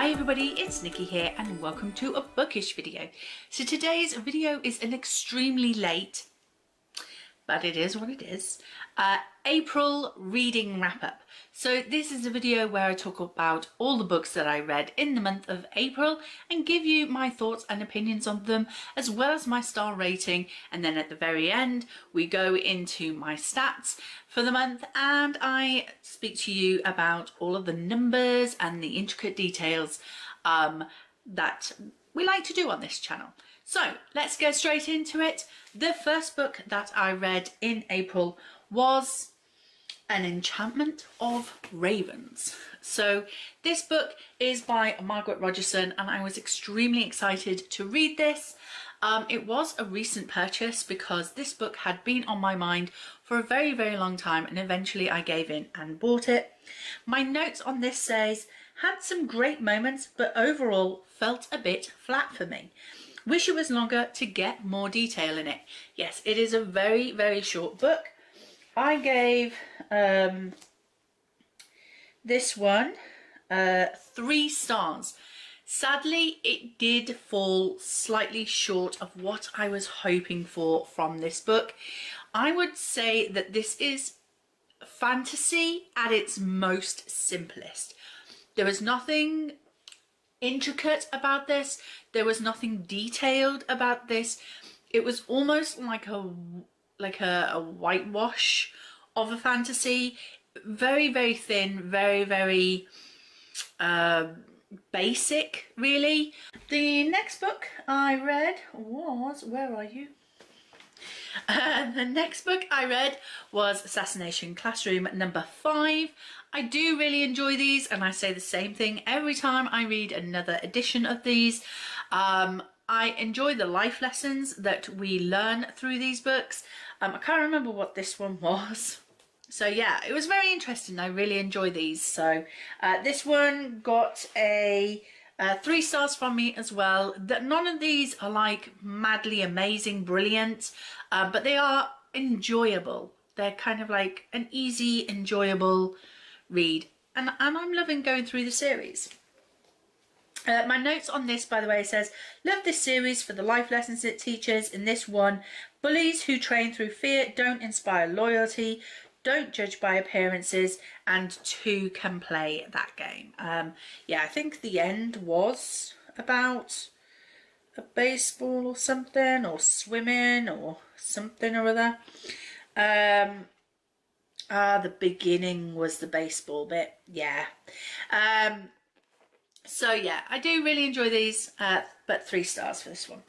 Hi everybody, it's Nikki here and welcome to a bookish video. So today's video is an extremely late, but it is what it is, April reading wrap up. So this is a video where I talk about all the books that I read in the month of April and give you my thoughts and opinions on them, as well as my star rating. And then at the very end, we go into my stats for the month and I speak to you about all of the numbers and the intricate details that we like to do on this channel. So let's get straight into it. The first book that I read in April was Enchantment of Ravens. So this book is by Margaret Rogerson and I was extremely excited to read this. It was a recent purchase because this book had been on my mind for a very, very long time and eventually I gave in and bought it. My notes on this says, had some great moments but overall felt a bit flat for me. Wish it was longer to get more detail in it. Yes, it is a very, very short book. I gave this one 3 stars. Sadly, it did fall slightly short of what I was hoping for from this book. I would say that this is fantasy at its most simplest. There was nothing intricate about this. There was nothing detailed about this. It was almost like a whitewash of a fantasy. Very, very thin, very, very basic, really. The next book I read was, where are you? The next book I read was Assassination Classroom number 5. I do really enjoy these and I say the same thing every time I read another edition of these. I enjoy the life lessons that we learn through these books. I can't remember what this one was. So yeah, it was very interesting. I really enjoy these. So this one got a 3 stars from me as well. None of these are like madly amazing, brilliant, but they are enjoyable. They're kind of like an easy, enjoyable read. And I'm loving going through the series. My notes on this, by the way, says, love this series for the life lessons it teaches. In this one, bullies who train through fear don't inspire loyalty, don't judge by appearances, and 2 can play that game. Yeah, I think the end was about a baseball or something, or swimming or something or other. The beginning was the baseball bit, yeah. So yeah, I do really enjoy these, but 3 stars for this one.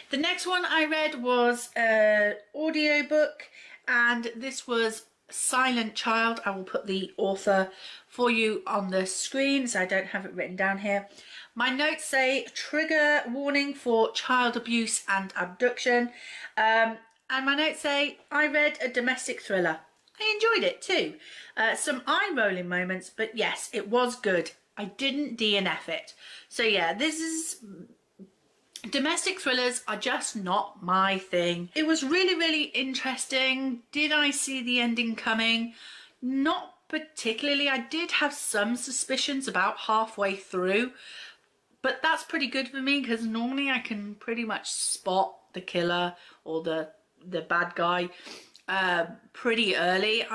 The next one I read was an audiobook, and this was Silent Child. I will put the author for you on the screen, so I don't have it written down here. My notes say trigger warning for child abuse and abduction. And my notes say I read a domestic thriller. I enjoyed it too. Some eye-rolling moments, but yes, it was good. I didn't DNF it. So yeah, this is... domestic thrillers are just not my thing. It was really, really interesting. Did I see the ending coming? Not particularly. I did have some suspicions about halfway through, but that's pretty good for me because normally I can pretty much spot the killer or the bad guy pretty early.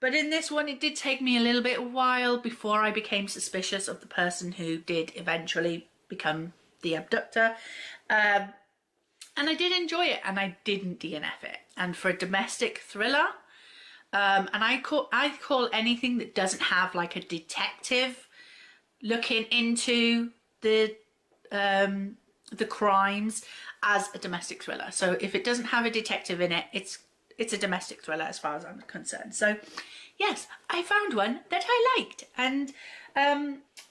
But in this one, it did take me a little bit while before I became suspicious of the person who did eventually become the abductor, and I did enjoy it and I didn't DNF it. And for a domestic thriller, and I call anything that doesn't have like a detective looking into the crimes as a domestic thriller. So if it doesn't have a detective in it, it's a domestic thriller as far as I'm concerned. So yes, I found one that I liked, and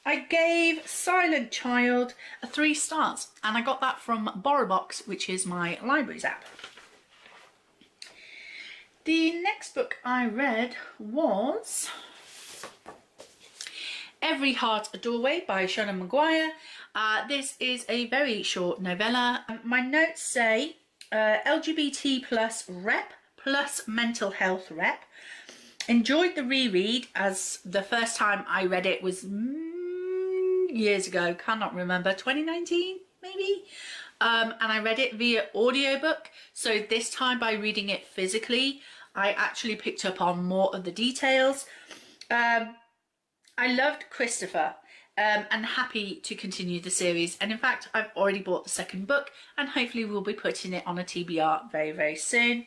I gave Silent Child 3 stars, and I got that from BorrowBox, which is my libraries app. The next book I read was Every Heart a Doorway by Seanan Mcguire. This is a very short novella. My notes say LGBT plus rep plus mental health rep. enjoyed the reread, as the first time I read it was years ago, cannot remember, 2019 maybe, and I read it via audiobook. So this time, by reading it physically, I actually picked up on more of the details. I loved Christopher, and happy to continue the series, and in fact I've already bought the second book and hopefully we'll be putting it on a TBR very, very soon.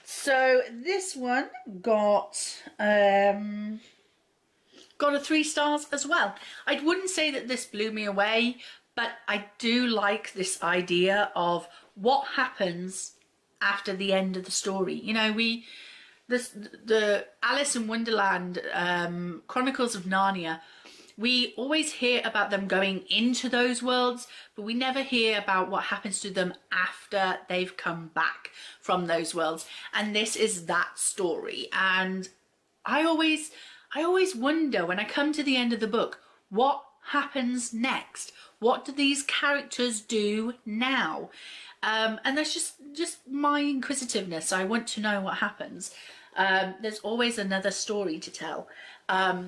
So this one got a 3 stars as well. I wouldn't say that this blew me away, but I do like this idea of what happens after the end of the story. You know, the Alice in Wonderland, Chronicles of Narnia, we always hear about them going into those worlds, but we never hear about what happens to them after they've come back from those worlds. And this is that story. And I always wonder, when I come to the end of the book, what happens next? What do these characters do now? And that's just my inquisitiveness. I want to know what happens. There's always another story to tell.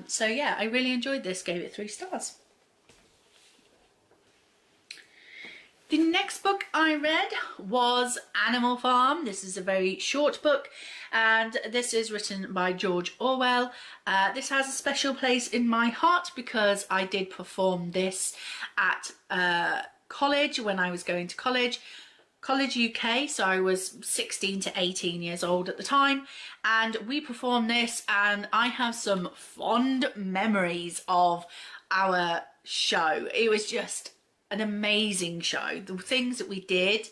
So yeah, I really enjoyed this, gave it 3 stars. The next book I read was Animal Farm. This is a very short book, and this is written by George Orwell. This has a special place in my heart because I did perform this at college when I was going to college UK, so I was 16 to 18 years old at the time, and we performed this, and I have some fond memories of our show. It was just an amazing show. The things that we did,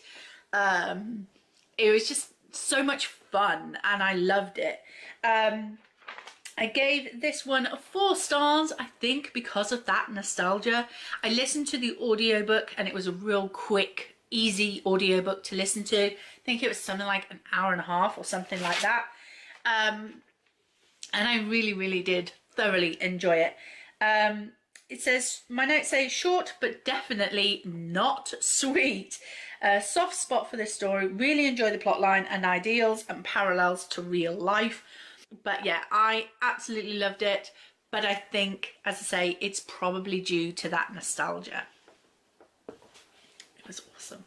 it was just so much fun and I loved it. I gave this one 4 stars, I think, because of that nostalgia. I listened to the audiobook and it was a real quick, easy audiobook to listen to. I think it was something like an hour and a half or something like that. And I really, really did thoroughly enjoy it. It says, my notes say short but definitely not sweet. A soft spot for this story. Really enjoy the plotline and ideals and parallels to real life. But yeah, I absolutely loved it. But I think, as I say, it's probably due to that nostalgia. It was awesome.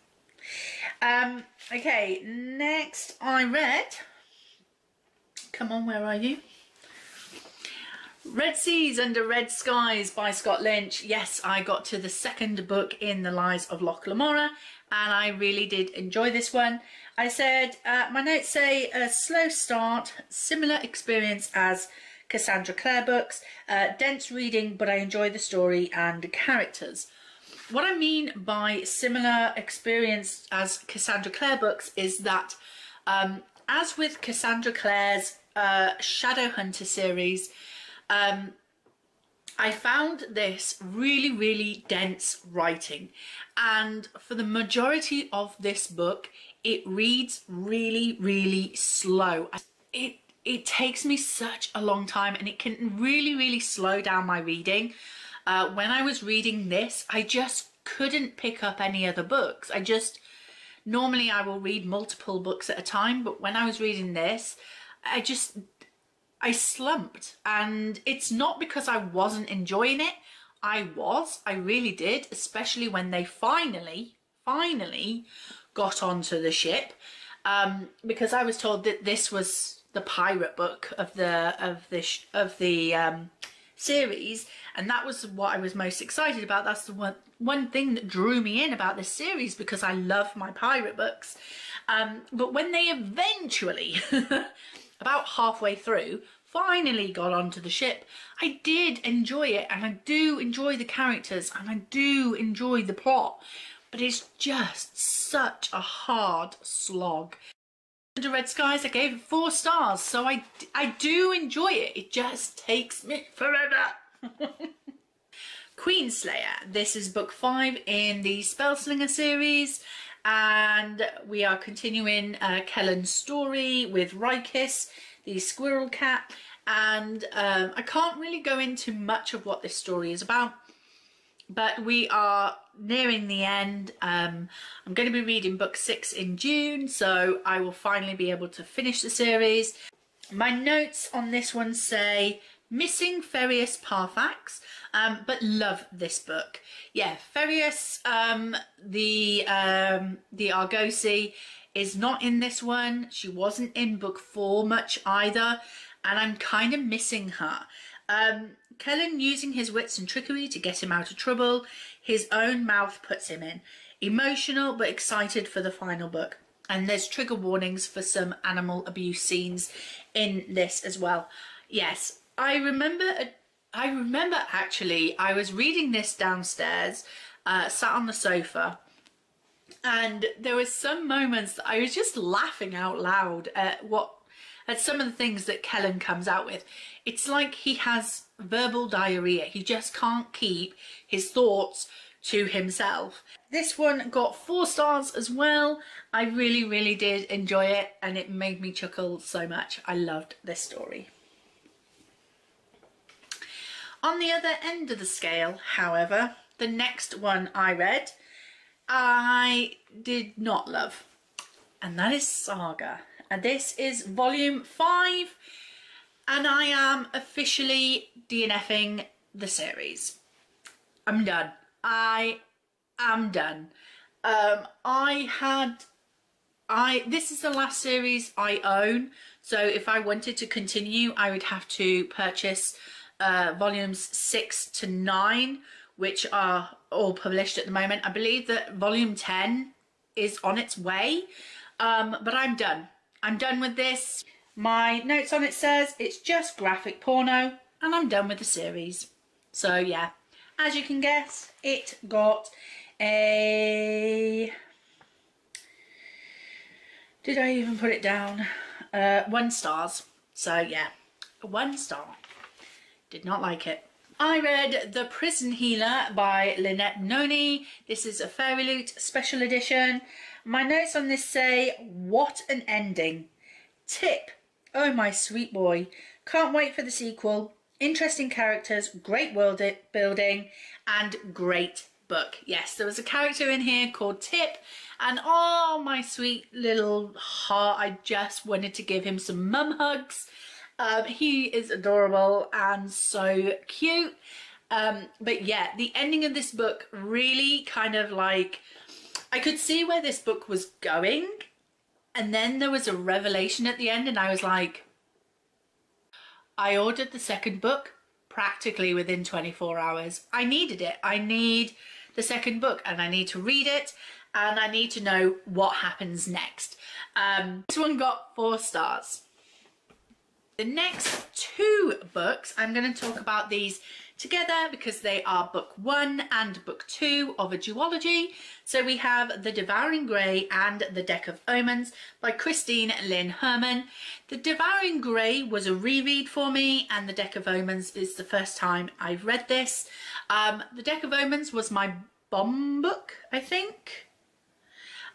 Okay, next I read, come on, where are you? Red Seas Under Red Skies by Scott Lynch. Yes, I got to the second book in the Lies of Loch Lamora and I really did enjoy this one. I said, my notes say a slow start, similar experience as Cassandra Clare books, dense reading, but I enjoy the story and characters. What I mean by similar experience as Cassandra Clare books is that, as with Cassandra Clare's Shadowhunter series, I found this really, really dense writing, and for the majority of this book, it reads really, really slow. It takes me such a long time, and it can really, really slow down my reading. When I was reading this, I just couldn't pick up any other books. Normally I will read multiple books at a time, but when I was reading this, I slumped, and it's not because I wasn't enjoying it. I really did, especially when they finally got onto the ship, because I was told that this was the pirate book of the series, and that was what I was most excited about. That's the one thing that drew me in about this series, because I love my pirate books. But when they eventually about halfway through finally got onto the ship, I did enjoy it, and I do enjoy the characters, and I do enjoy the plot, but it's just such a hard slog. Under Red Skies, I gave it 4 stars, so I do enjoy it. It just takes me forever. Queenslayer. This is book 5 in the Spellslinger series, and we are continuing Kellen's story with Rykis, the squirrel cat, and I can't really go into much of what this story is about, but we are nearing the end. I'm going to be reading book 6 in June, so I will finally be able to finish the series. My notes on this one say missing Ferius Parfax, but love this book. Yeah, Ferius, the Argosy, is not in this one. She wasn't in book 4 much either, and I'm kind of missing her. Kellen using his wits and trickery to get him out of trouble. His own mouth puts him in. Emotional but excited for the final book. And there's trigger warnings for some animal abuse scenes in this as well. Yes, I remember actually, I was reading this downstairs, sat on the sofa, and there was some moments that I was just laughing out loud at some of the things that Kellen comes out with. It's like he has verbal diarrhea. He just can't keep his thoughts to himself. This one got 4 stars as well. I really, really did enjoy it, and it made me chuckle so much. I loved this story. On the other end of the scale, however, the next one I read, I did not love, and that is Saga. And this is volume 5, and I am officially DNFing the series. I'm done. I am done. This is the last series I own, so if I wanted to continue, I would have to purchase volumes 6 to 9, which are all published at the moment. I believe that volume 10 is on its way, but I'm done. I'm done with this. My notes on it says it's just graphic porno, and I'm done with the series. So yeah, as you can guess, it got a... Did I even put it down? 1 star. So yeah, 1 star. Did not like it. I read The Prison Healer by Lynette Noni. This is a Fairy Loot special edition. My notes on this say, what an ending. Tip, oh my sweet boy. Can't wait for the sequel. Interesting characters, great world building, and great book. Yes, there was a character in here called Tip, and oh my sweet little heart, I just wanted to give him some mum hugs. He is adorable and so cute. But yeah, the ending of this book really kind of like, I could see where this book was going, and then there was a revelation at the end, and I was like, I ordered the second book practically within 24 hours. I needed it. I need the second book, and I need to read it, and I need to know what happens next. This one got 4 stars. The next 2 books, I'm going to talk about these together because they are book 1 and book 2 of a duology. So we have The Devouring Grey and The Deck of Omens by Kristen Lynn Herman. The Devouring Grey was a reread for me, and The Deck of Omens is the first time I've read this. The Deck of Omens was my bomb book, I think.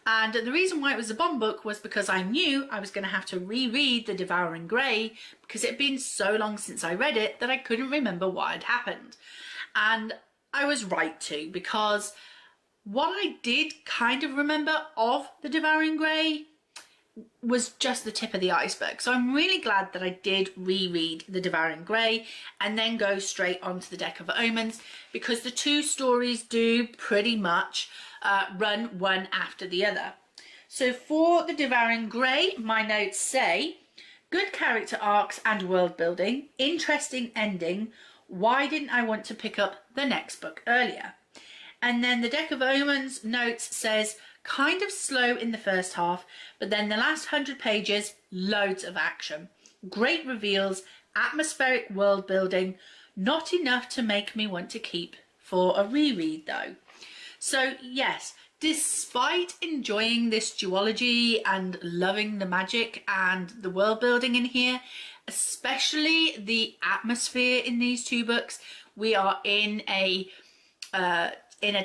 And the reason why it was a bomb book was because I knew I was going to have to reread The Devouring Grey because it had been so long since I read it that I couldn't remember what had happened. And I was right to, because what I did kind of remember of The Devouring Grey was just the tip of the iceberg. So I'm really glad that I did reread The Devouring Grey and then go straight onto The Deck of Omens, because the 2 stories do pretty much run one after the other. So for The Devouring Grey, my notes say, good character arcs and world building, interesting ending, why didn't I want to pick up the next book earlier? And then The Deck of Omens notes says, kind of slow in the first half, but then the last 100 pages, loads of action. Great reveals, atmospheric world building, not enough to make me want to keep for a reread though. So yes, despite enjoying this duology and loving the magic and the world building in here, especially the atmosphere in these 2 books, we are in a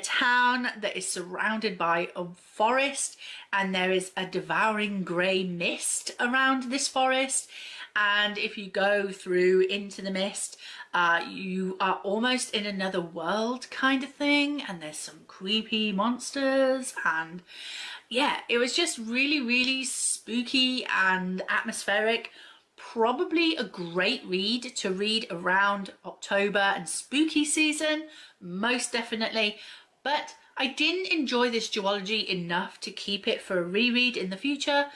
town that is surrounded by a forest, and there is a devouring grey mist around this forest, and if you go through into the mist, you are almost in another world kind of thing, and there's some creepy monsters, and yeah, it was just really, really spooky and atmospheric. probably a great read to read around October and spooky season, most definitely, but I didn't enjoy this duology enough to keep it for a reread in the future,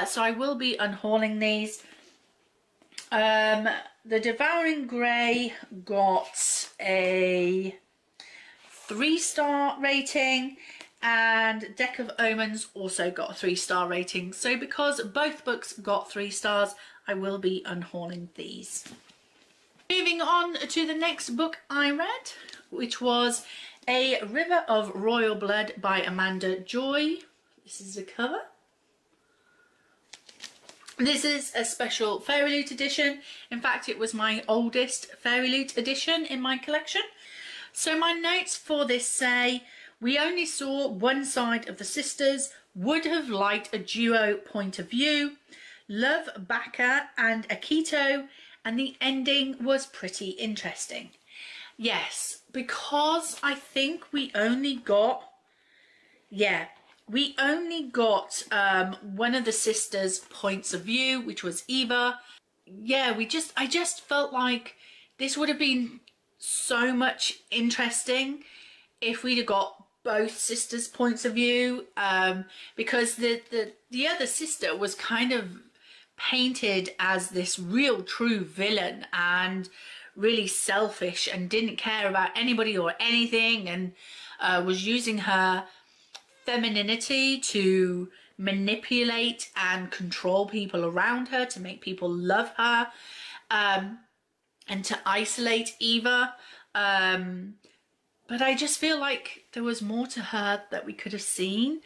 so I will be unhauling these. The Devouring Grey got a 3-star rating, and Deck of Omens also got a 3-star rating. So because both books got 3 stars, I will be unhauling these. Moving on to the next book I read, which was A River of Royal Blood by Amanda Joy. This is the cover. This is a special Fairy Loot edition. In fact, it was my oldest Fairy Loot edition in my collection. So my notes for this say, we only saw one side of the sisters, would have liked a duo point of view, love Baka and Akito, and the ending was pretty interesting. Yes, because I think we only got, one of the sisters' points of view, which was Eva. Yeah, I just felt like this would have been so much interesting if we'd have got both sisters' points of view, because the other sister was kind of painted as this real true villain and really selfish and didn't care about anybody or anything, and was using her femininity to manipulate and control people around her, to make people love her, and to isolate Eva. But I just feel like there was more to her that we could have seen.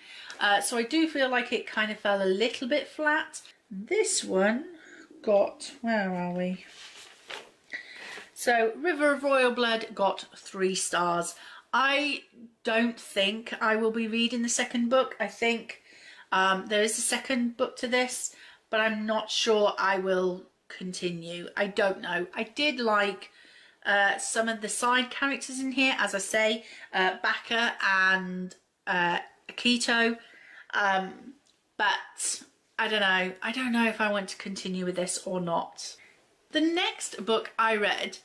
So I do feel like it kind of fell a little bit flat. This one got, where are we? So River of Royal Blood got 3 stars. I don't think I will be reading the second book. I think there is a second book to this, but I'm not sure I will continue. I don't know. I did like some of the side characters in here, as I say, Baka and Akito, but I don't know if I want to continue with this or not. The next book I read,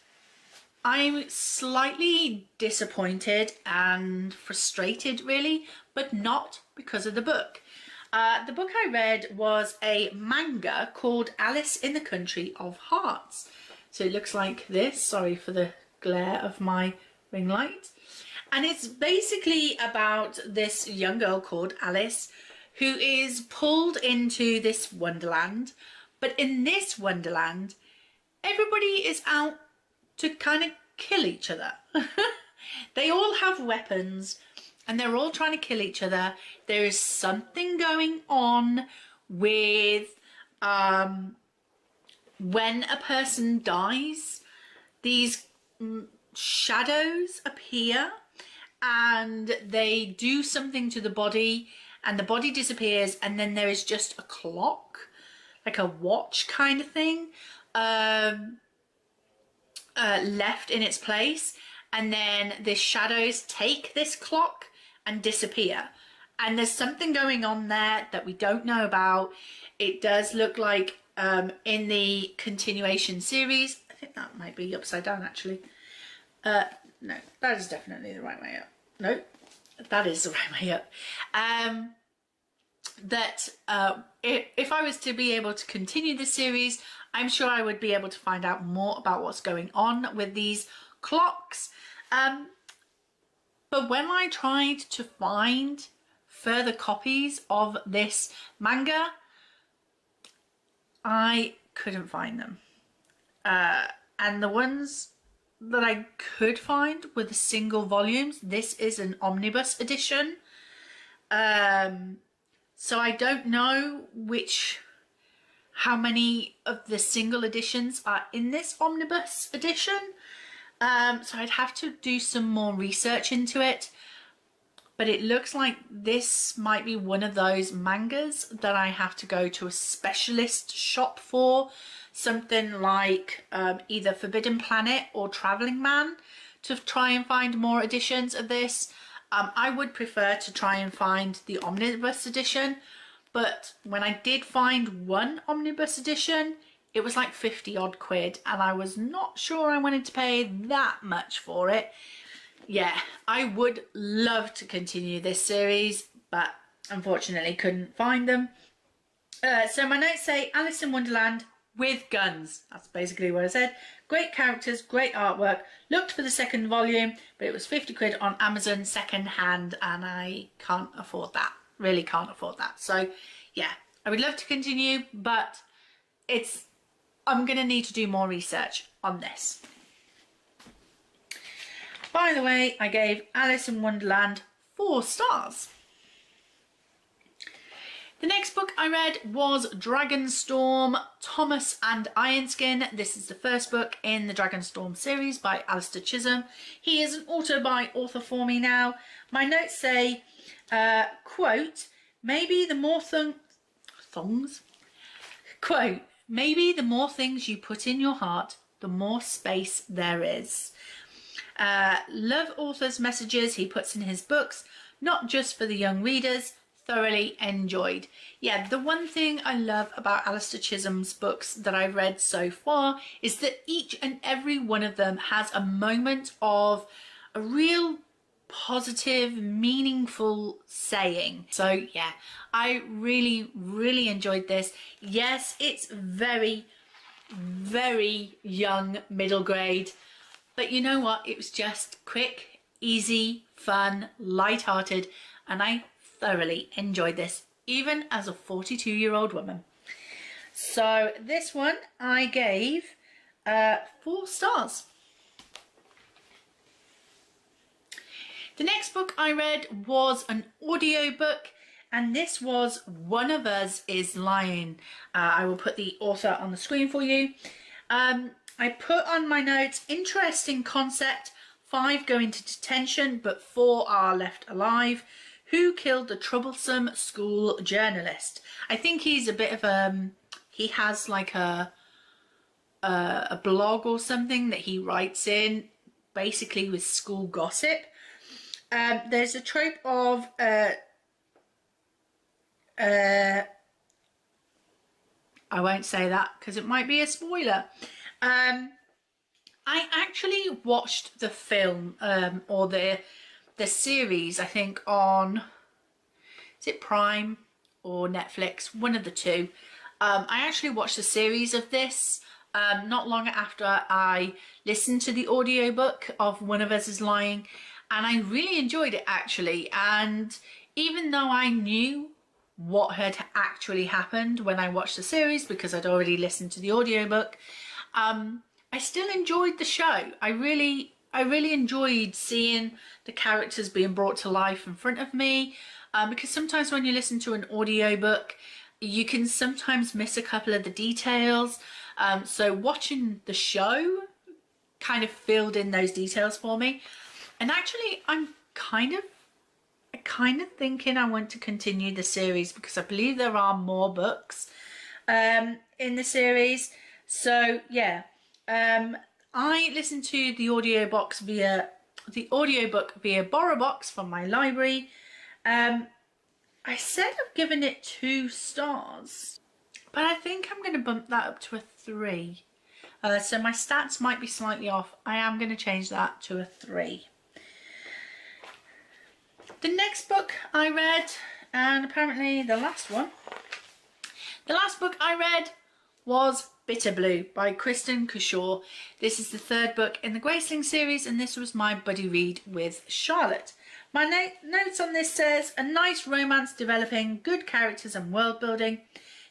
I'm slightly disappointed and frustrated really, but not because of the book. The book I read was a manga called Alice in the Country of Hearts. So it looks like this, sorry for the glare of my ring light. And it's basically about this young girl called Alice who is pulled into this wonderland. But in this wonderland, everybody is out to kind of kill each other. They all have weapons and they're all trying to kill each other. There is something going on with when a person dies, these shadows appear and they do something to the body and the body disappears, and then there is just a clock, like a watch kind of thing, left in its place, and then the shadows take this clock and disappear. And there's something going on there that we don't know about. It does look like in the continuation series, I think that might be upside down actually. No, that is definitely the right way up. No, that is the right way up. If I was to be able to continue the series, I'm sure I would be able to find out more about what's going on with these clocks. But when I tried to find further copies of this manga, I couldn't find them. And the ones that I could find were the single volumes. This is an omnibus edition. So I don't know how many of the single editions are in this omnibus edition. So I'd have to do some more research into it. But it looks like this might be one of those mangas that I have to go to a specialist shop for. Something like either Forbidden Planet or Travelling Man to try and find more editions of this. I would prefer to try and find the omnibus edition. But when I did find one omnibus edition, it was like 50 odd quid, and I was not sure I wanted to pay that much for it. Yeah, I would love to continue this series, but unfortunately couldn't find them. So my notes say Alice in Wonderland with guns. That's basically what I said. Great characters, great artwork. Looked for the second volume, but it was 50 quid on Amazon second hand, and I can't afford that. Really can't afford that. So yeah, I would love to continue, but I'm going to need to do more research on this. By the way, I gave Alice in Wonderland 4 stars. The next book I read was Dragonstorm, Thomas and Ironskin. This is the first book in the Dragonstorm series by Alistair Chisholm. He is an author for me now. My notes say, quote, maybe the more quote, maybe the more things you put in your heart, the more space there is. Love author's messages he puts in his books, not just for the young readers. Thoroughly enjoyed. Yeah, the one thing I love about Alistair Chisholm's books that I've read so far is that each and every one of them has a moment of a real positive, meaningful saying. So yeah, I really, really enjoyed this. Yes, it's very, very young middle grade, but you know what? It was just quick, easy, fun, light-hearted, and I thoroughly enjoyed this, even as a 42-year-old woman. So this one I gave 4 stars. The next book I read was an audiobook, and this was One of Us is Lying. I will put the author on the screen for you. I put on my notes, interesting concept, 5 go into detention but 4 are left alive. Who killed the troublesome school journalist? I think he's a bit of he has like a blog or something that he writes in, basically with school gossip. There's a trope of I won't say that because it might be a spoiler. I actually watched the film or the series, I think on, is it Prime or Netflix? One of the two. I actually watched a series of this not long after I listened to the audiobook of One of Us is Lying, and I really enjoyed it actually. And even though I knew what had actually happened when I watched the series because I'd already listened to the audiobook, I still enjoyed the show. I really enjoyed seeing the characters being brought to life in front of me, because sometimes when you listen to an audiobook you can sometimes miss a couple of the details, so watching the show kind of filled in those details for me. And actually I'm kind of thinking I want to continue the series because I believe there are more books in the series. So yeah, I listened to the audiobook via BorrowBox from my library. I said I've given it 2 stars, but I think I'm going to bump that up to a 3. So my stats might be slightly off. I am going to change that to a 3. The next book I read, and apparently the last book I read was Bitter Blue by Kristen Cashore. This is the 3rd book in the Graceling series, and this was my buddy read with Charlotte. My notes on this says, a nice romance developing, good characters and world building,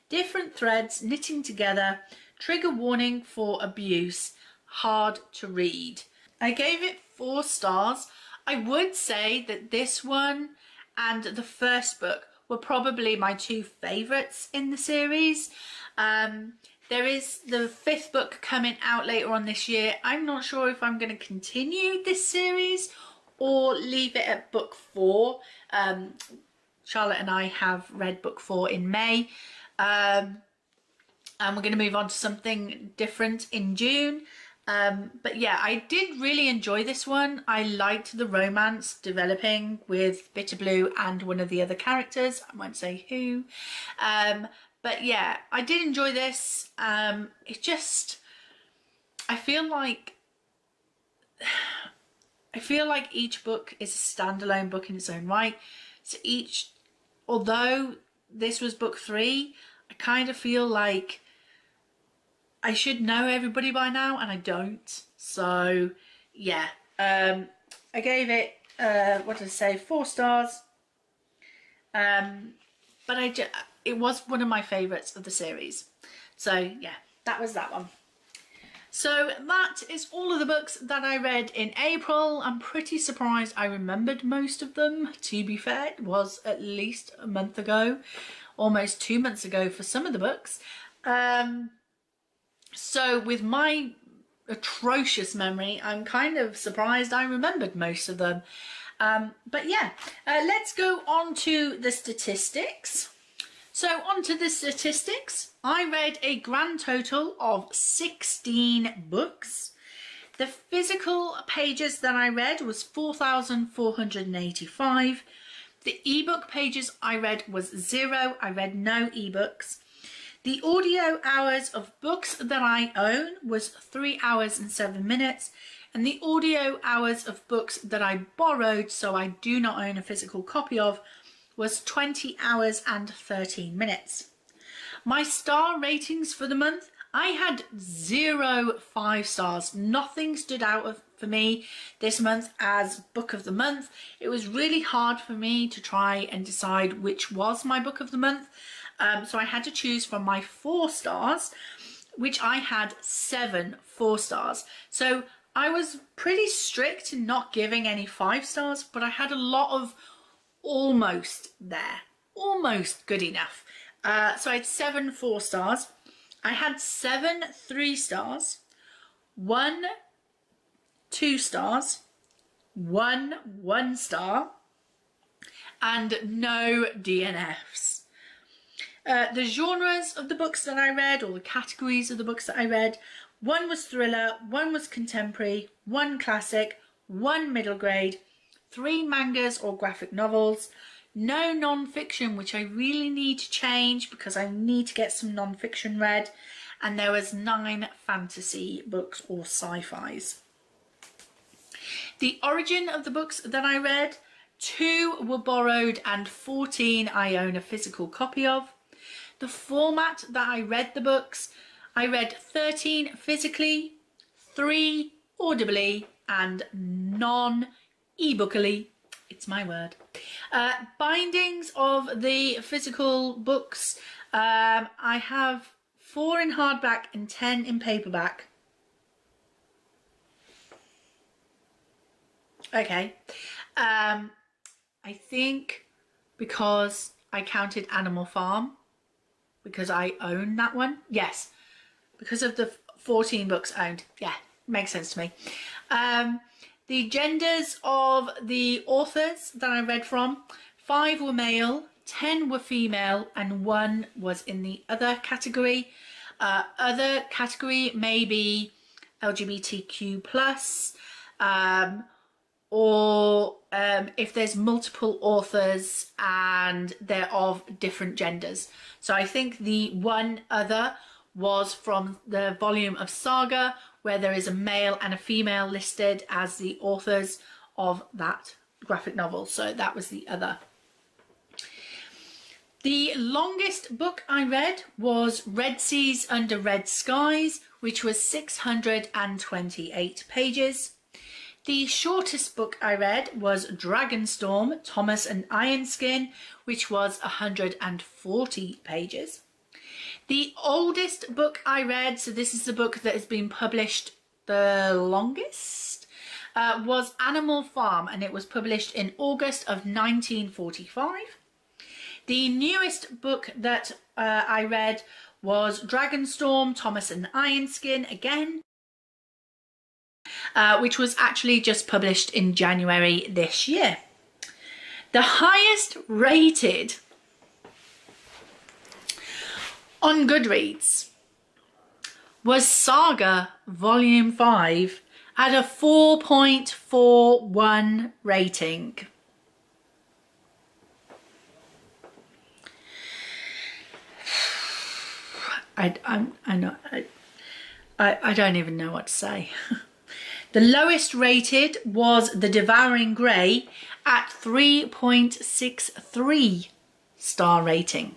different threads knitting together, trigger warning for abuse, hard to read. I gave it 4 stars. I would say that this one and the first book were probably my 2 favourites in the series. There is the 5th book coming out later on this year. I'm not sure if I'm going to continue this series or leave it at book 4. Charlotte and I have read book 4 in May. And we're going to move on to something different in June. But yeah, I did really enjoy this one. I liked the romance developing with Bitter Blue and one of the other characters. I won't say who. But yeah, I did enjoy this. It just, I feel like each book is a standalone book in its own right. So although this was book 3, I kind of feel like I should know everybody by now, and I don't. So yeah, I gave it, what did I say, 4 stars. But it was one of my favourites of the series. So yeah, that was that one. So that is all of the books that I read in April. I'm pretty surprised I remembered most of them. To be fair, it was at least a month ago, almost 2 months ago for some of the books. So with my atrocious memory, I'm kind of surprised I remembered most of them. But yeah, let's go on to the statistics. So on to the statistics. I read a grand total of 16 books. The physical pages that I read was 4,485. The ebook pages I read was 0. I read no ebooks. The audio hours of books that I own was 3 hours and 7 minutes. And the audio hours of books that I borrowed, so I do not own a physical copy of, was 20 hours and 13 minutes. My star ratings for the month, I had 0 5 stars. Nothing stood out for me this month as book of the month. It was really hard for me to try and decide which was my book of the month. So I had to choose from my 4 stars, which I had 7 4 stars. So I was pretty strict in not giving any 5 stars, but I had a lot of almost there, almost good enough. So I had 7 4 stars. I had 7 3 stars, 1 2 stars, 1 1 star, and no DNFs. The genres of the books that I read, or the categories of the books that I read, 1 was thriller, 1 was contemporary, 1 classic, 1 middle grade, 3 mangas or graphic novels, no non-fiction, which I really need to change because I need to get some non-fiction read, and there was 9 fantasy books or sci-fis. The origin of the books that I read, 2 were borrowed and 14 I own a physical copy of. The format that I read the books, I read 13 physically, 3 audibly, and none ebookily. It's my word. Bindings of the physical books, I have 4 in hardback and 10 in paperback. Okay. I think because I counted Animal Farm, because I own that one. Yes, because of the 14 books owned. Yeah, makes sense to me. The genders of the authors that I read from, 5 were male, 10 were female, and 1 was in the other category. Other category may be LGBTQ+, or if there's multiple authors and they're of different genders. So I think the one other was from the volume of Saga, where there is a male and a female listed as the authors of that graphic novel. So that was the other. The longest book I read was Red Seas Under Red Skies, which was 628 pages. The shortest book I read was Dragonstorm, Thomas and Ironskin, which was 140 pages. The oldest book I read, so this is the book that has been published the longest, was Animal Farm, and it was published in August of 1945. The newest book that I read was Dragonstorm, Thomas and Ironskin, again, which was actually just published in January this year. The highest rated on Goodreads was Saga Volume 5 at a 4.41 rating. I don't even know what to say. The lowest rated was The Devouring Grey at 3.63 star rating.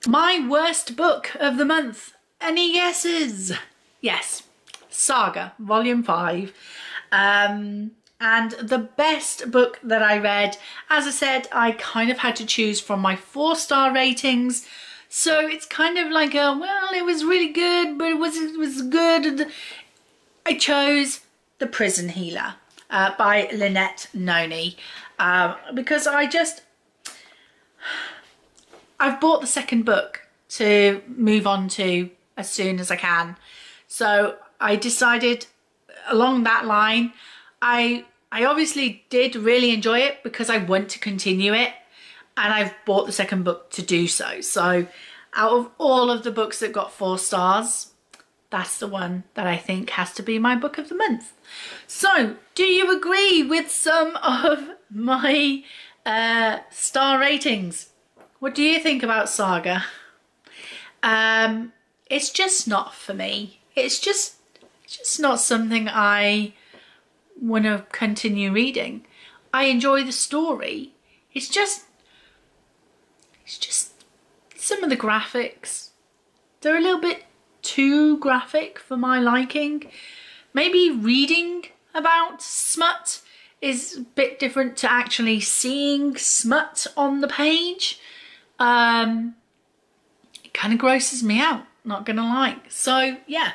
My worst book of the month. Any guesses? Yes, Saga, Volume 5. And the best book that I read, as I said, I kind of had to choose from my 4-star ratings. So it's kind of like a, well, it was really good, but it was good. I chose The Prison Healer by Lynette Noni because I've bought the second book to move on to as soon as I can. So I decided along that line, I obviously did really enjoy it because I want to continue it, and I've bought the second book to do so. So out of all of the books that got 4 stars, that's the one that I think has to be my book of the month. So do you agree with some of my star ratings? What do you think about Saga? It's just not for me. It's just not something I want to continue reading. I enjoy the story. It's just some of the graphics, they're a little bit too graphic for my liking. Maybe reading about smut is a bit different to actually seeing smut on the page. It kind of grosses me out, not gonna lie. So yeah,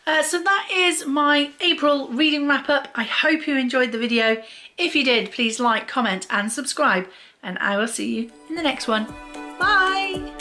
so that is my April reading wrap up. I hope you enjoyed the video. If you did, please like, comment and subscribe, and I will see you in the next one. Bye!